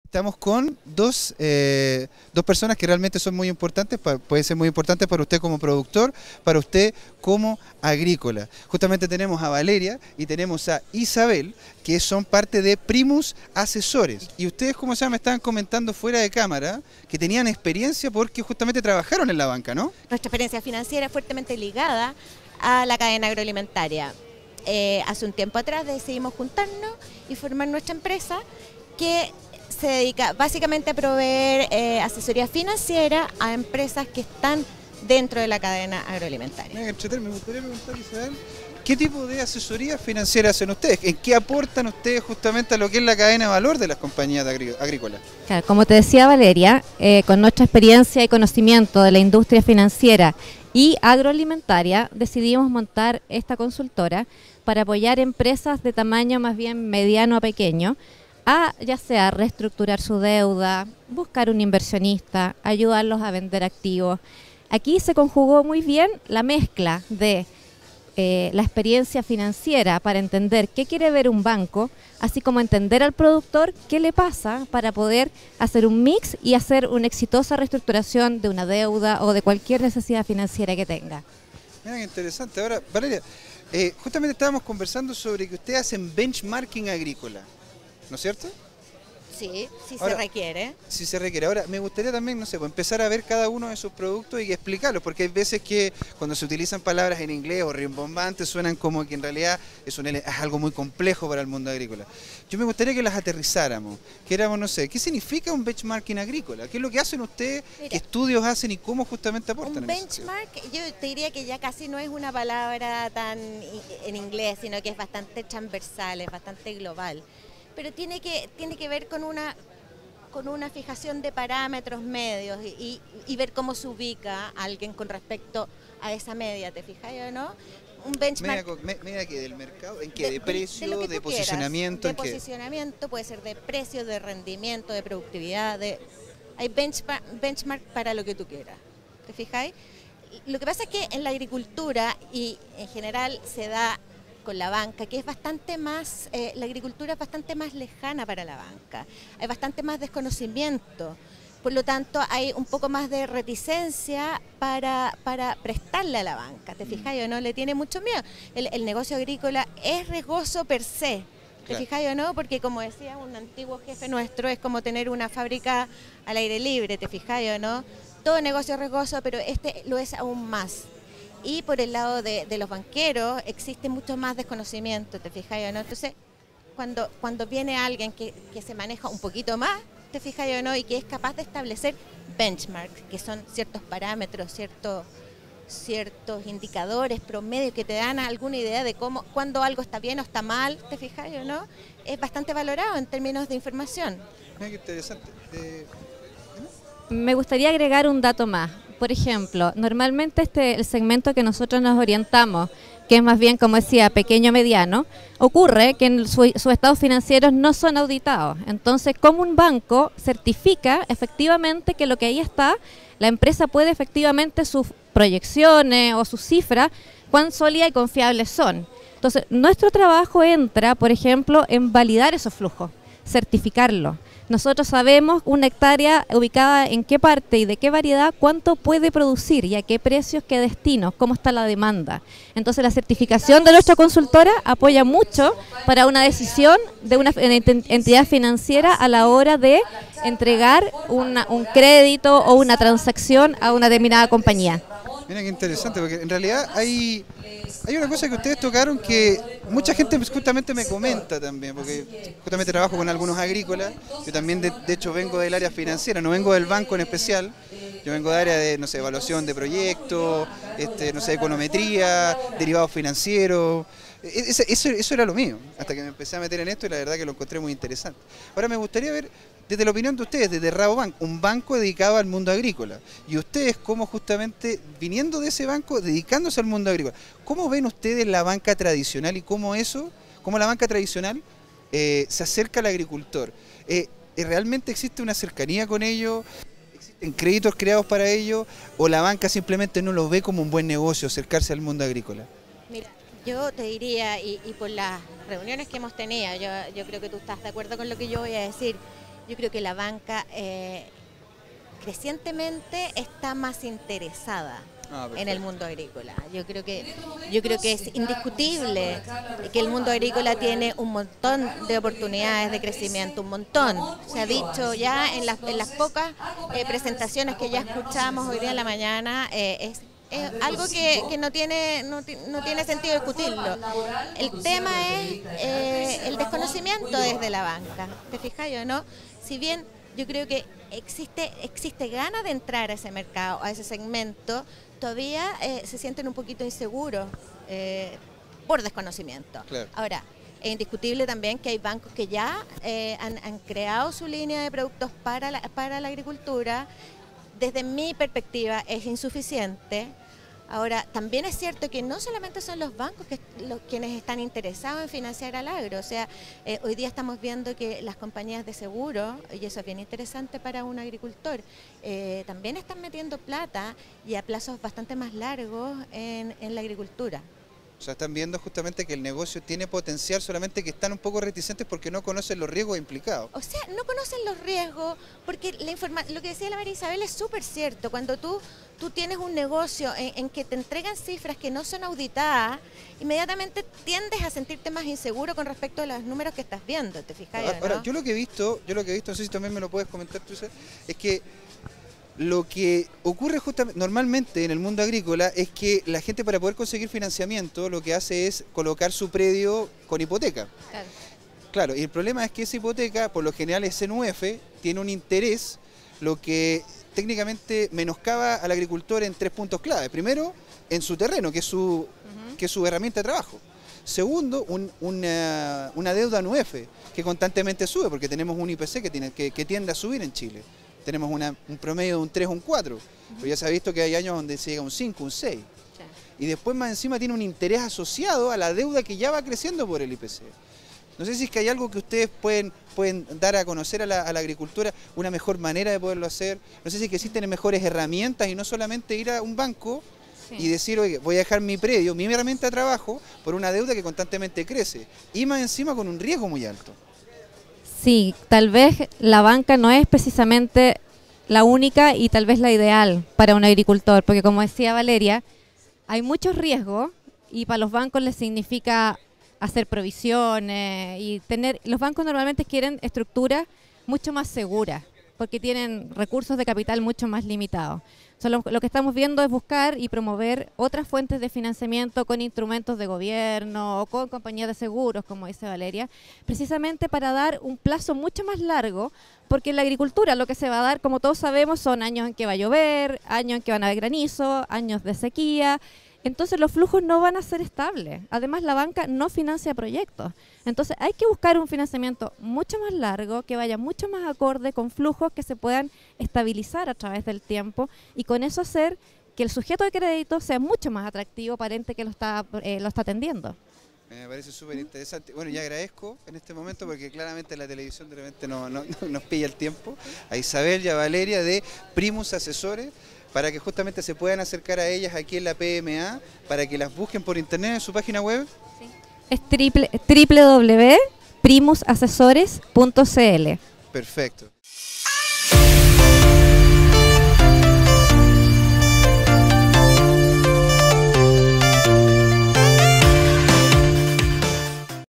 Estamos con dos personas que realmente son muy importantes, puede ser muy importante para usted como productor, para usted como agrícola. Justamente tenemos a Valeria y tenemos a Isabel, que son parte de Primus Asesores. Y ustedes, como se me estaban comentando fuera de cámara, que tenían experiencia porque justamente trabajaron en la banca, ¿no? Nuestra experiencia financiera es fuertemente ligada a la cadena agroalimentaria. Hace un tiempo atrás decidimos juntarnos y formar nuestra empresa que se dedica básicamente a proveer asesoría financiera a empresas que están dentro de la cadena agroalimentaria. Me gustaría preguntar, Isabel, ¿qué tipo de asesoría financiera hacen ustedes? ¿En qué aportan ustedes justamente a lo que es la cadena de valor de las compañías agrícolas? Claro, como te decía Valeria, con nuestra experiencia y conocimiento de la industria financiera y agroalimentaria, decidimos montar esta consultora para apoyar empresas de tamaño más bien mediano a pequeño, a ya sea reestructurar su deuda, buscar un inversionista, ayudarlos a vender activos. Aquí se conjugó muy bien la mezcla de la experiencia financiera para entender qué quiere ver un banco, así como entender al productor qué le pasa para poder hacer un mix y hacer una exitosa reestructuración de una deuda o de cualquier necesidad financiera que tenga. Mira qué interesante. Ahora, Valeria, justamente estábamos conversando sobre que ustedes hacen benchmarking agrícola, ¿no es cierto? Sí, Ahora, se requiere. Si se requiere. Ahora, me gustaría también, no sé, pues empezar a ver cada uno de sus productos y explicarlos, porque hay veces que cuando se utilizan palabras en inglés o rimbombantes suenan como que en realidad es algo muy complejo para el mundo agrícola. Yo me gustaría que las aterrizáramos, que éramos, no sé, ¿qué significa un benchmarking agrícola? ¿Qué es lo que hacen ustedes? Mira, ¿Qué estudios hacen y cómo justamente aportan? Un benchmark, yo te diría que ya casi no es una palabra tan en inglés, sino que es bastante transversal, es bastante global. Pero tiene que ver con una fijación de parámetros medios y ver cómo se ubica alguien con respecto a esa media, ¿te fijas o no? Un benchmark. ¿Media que del mercado? ¿En qué? ¿De precio? ¿De posicionamiento? De posicionamiento, puede ser de precio, de rendimiento, de productividad. Hay benchmark para lo que tú quieras, ¿te fijáis? Lo que pasa es que en la agricultura y en general se da con la banca, que es bastante más, la agricultura es bastante más lejana para la banca, hay bastante más desconocimiento, por lo tanto hay un poco más de reticencia para prestarle a la banca, ¿te fijas o no? Le tiene mucho miedo. El negocio agrícola es riesgoso per se, ¿te fijas o no? Porque como decía un antiguo jefe nuestro, es como tener una fábrica al aire libre, ¿te fijas o no? Todo negocio es riesgoso, pero este lo es aún más. Y por el lado de los banqueros existe mucho más desconocimiento, ¿te fijas o no? Entonces, cuando viene alguien que se maneja un poquito más, ¿te fijas o no? Y que es capaz de establecer benchmarks, que son ciertos parámetros, ciertos indicadores, promedios que te dan alguna idea de cuándo algo está bien o está mal, ¿te fijas o no? Es bastante valorado en términos de información. Mira qué interesante. Me gustaría agregar un dato más. Por ejemplo, normalmente el segmento que nosotros nos orientamos, que es más bien, como decía, pequeño-mediano, ocurre que en sus estados financieros no son auditados. Entonces, como un banco certifica efectivamente que lo que ahí está, la empresa puede efectivamente sus proyecciones o sus cifras, cuán sólidas y confiables son. Entonces, nuestro trabajo entra, por ejemplo, en validar esos flujos, certificarlos. Nosotros sabemos una hectárea ubicada en qué parte y de qué variedad, cuánto puede producir y a qué precios, qué destinos, cómo está la demanda. Entonces la certificación de nuestra consultora apoya mucho para una decisión de una entidad financiera a la hora de entregar un crédito o una transacción a una determinada compañía. Mira qué interesante, porque en realidad hay una cosa que ustedes tocaron que mucha gente justamente me comenta también, porque justamente trabajo con algunos agrícolas, yo también de hecho vengo del área financiera, no vengo del banco en especial, yo vengo de área de, no sé, evaluación de proyectos, no sé, econometría, derivados financieros, eso era lo mío, hasta que me empecé a meter en esto y la verdad que lo encontré muy interesante. Ahora me gustaría ver, desde la opinión de ustedes, desde Rabobank, un banco dedicado al mundo agrícola, y ustedes como justamente viniendo de ese banco, dedicándose al mundo agrícola, ¿cómo ven ustedes la banca tradicional y cómo la banca tradicional se acerca al agricultor? ¿Realmente existe una cercanía con ellos? ¿Existen créditos creados para ellos? ¿O la banca simplemente no lo ve como un buen negocio acercarse al mundo agrícola? Mira, yo te diría, y por las reuniones que hemos tenido, yo creo que tú estás de acuerdo con lo que yo voy a decir, yo creo que la banca crecientemente está más interesada en el mundo agrícola. Yo creo que es indiscutible que el mundo agrícola tiene un montón de oportunidades de crecimiento, un montón. Se ha dicho ya en las pocas presentaciones que ya escuchamos hoy día en la mañana, es algo que no tiene sentido discutirlo. El tema es el desconocimiento desde la banca. ¿Te fijas o no? Si bien yo creo que existe ganas de entrar a ese mercado, a ese segmento, todavía se sienten un poquito inseguros por desconocimiento. Claro. Ahora, es indiscutible también que hay bancos que ya han creado su línea de productos para la agricultura. Desde mi perspectiva es insuficiente. Ahora, también es cierto que no solamente son los bancos quienes están interesados en financiar al agro. O sea, hoy día estamos viendo que las compañías de seguro, y eso es bien interesante para un agricultor, también están metiendo plata y a plazos bastante más largos en la agricultura. O sea, están viendo justamente que el negocio tiene potencial, solamente que están un poco reticentes porque no conocen los riesgos implicados. O sea, no conocen los riesgos, porque lo que decía la María Isabel es súper cierto. Cuando tú tienes un negocio en que te entregan cifras que no son auditadas, inmediatamente tiendes a sentirte más inseguro con respecto a los números que estás viendo, ¿te fijas? Ahora, ¿no? yo lo que he visto, no sé si también me lo puedes comentar tú, es que lo que ocurre justamente normalmente en el mundo agrícola es que la gente, para poder conseguir financiamiento, lo que hace es colocar su predio con hipoteca. Claro, y el problema es que esa hipoteca, por lo general es CNUF, tiene un interés, lo que técnicamente menoscaba al agricultor en 3 puntos clave. Primero, en su terreno, que es su herramienta de trabajo. Segundo, una deuda NUF, que constantemente sube, porque tenemos un IPC que tiende a subir en Chile. Tenemos un promedio de un 3 o un 4, pero ya se ha visto que hay años donde se llega a un 5, un 6. Y después más encima tiene un interés asociado a la deuda que ya va creciendo por el IPC. No sé si es que hay algo que ustedes pueden dar a conocer a la agricultura, una mejor manera de poderlo hacer. No sé si es que existen mejores herramientas y no solamente ir a un banco y decir, oye, voy a dejar mi predio, mi herramienta de trabajo, por una deuda que constantemente crece. Y más encima con un riesgo muy alto. Sí, tal vez la banca no es precisamente la única y tal vez la ideal para un agricultor, porque como decía Valeria, hay muchos riesgos y para los bancos les significa hacer provisiones y los bancos normalmente quieren estructuras mucho más seguras, porque tienen recursos de capital mucho más limitados. Lo que estamos viendo es buscar y promover otras fuentes de financiamiento con instrumentos de gobierno o con compañías de seguros, como dice Valeria, precisamente para dar un plazo mucho más largo, porque en la agricultura lo que se va a dar, como todos sabemos, son años en que va a llover, años en que van a haber granizo, años de sequía. Entonces los flujos no van a ser estables. Además, la banca no financia proyectos. Entonces hay que buscar un financiamiento mucho más largo, que vaya mucho más acorde, con flujos que se puedan estabilizar a través del tiempo, y con eso hacer que el sujeto de crédito sea mucho más atractivo para el ente que lo está atendiendo. Me parece súper interesante. Bueno, ya agradezco en este momento, porque claramente la televisión de repente no nos pilla el tiempo, a Isabel y a Valeria de Primus Asesores, para que justamente se puedan acercar a ellas aquí en la PMA, para que las busquen por internet en su página web. Sí. Es www.primusasesores.cl. Perfecto.